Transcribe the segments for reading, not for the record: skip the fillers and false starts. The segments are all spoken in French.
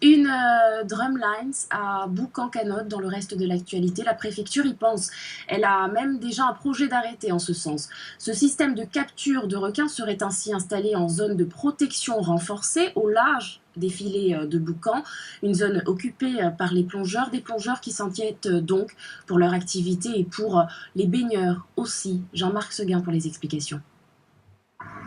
Une drumlines à Boucan-Canotte dans le reste de l'actualité. La préfecture y pense. Elle a même déjà un projet d'arrêté en ce sens. Ce système de capture de requins serait ainsi installé en zone de protection renforcée au large des filets de Boucan, une zone occupée par les plongeurs, des plongeurs qui s'inquiètent donc pour leur activité et pour les baigneurs aussi. Jean-Marc Seguin pour les explications.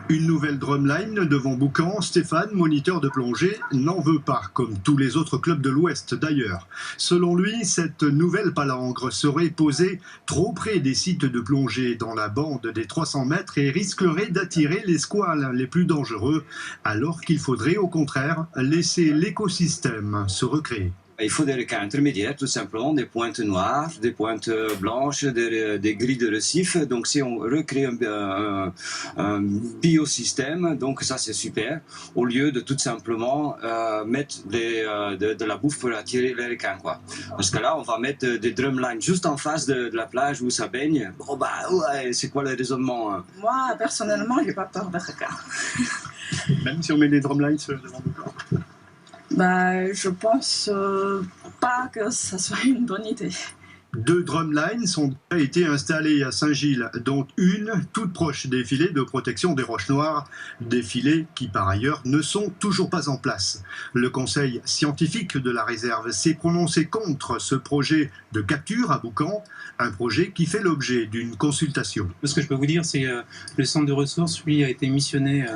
Une nouvelle drumline devant Boucan, Stéphane, moniteur de plongée, n'en veut pas, comme tous les autres clubs de l'Ouest d'ailleurs. Selon lui, cette nouvelle palangre serait posée trop près des sites de plongée dans la bande des 300 mètres et risquerait d'attirer les squales les plus dangereux, alors qu'il faudrait au contraire laisser l'écosystème se recréer. Il faut des requins intermédiaires, tout simplement, des pointes noires, des pointes blanches, des grilles de récif. Donc si on recrée un biosystème, donc ça c'est super, au lieu de tout simplement mettre de la bouffe pour attirer les requins, quoi. Parce que là, on va mettre des drumlines juste en face de la plage où ça baigne. Bon bah ouais, c'est quoi le raisonnement, hein? Moi, personnellement, j'ai pas peur des requins. Même si on met des drumlines devant Boucan? Je pense pas que ça soit une bonne idée. 2 drumlines ont été installées à Saint-Gilles, dont une toute proche des filets de protection des Roches Noires, des filets qui par ailleurs ne sont toujours pas en place. Le conseil scientifique de la réserve s'est prononcé contre ce projet de capture à Boucan, un projet qui fait l'objet d'une consultation. Ce que je peux vous dire, c'est que le centre de ressources, lui, a été missionné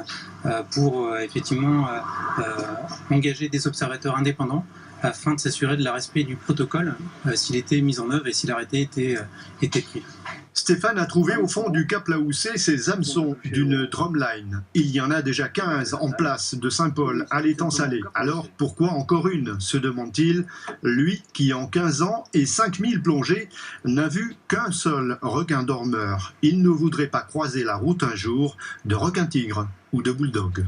pour effectivement engager des observateurs indépendants afin de s'assurer de la respect du protocole s'il était mis en œuvre et si l'arrêté était pris. Stéphane a trouvé au fond du Cap Laoussé ces hameçons d'une drumline. Il y en a déjà 15 en place de Saint-Paul à l'étang Salé. Alors pourquoi encore une, se demande-t-il, lui qui en 15 ans et 5000 plongées n'a vu qu'un seul requin dormeur. Il ne voudrait pas croiser la route un jour de requin-tigre ou de bulldog.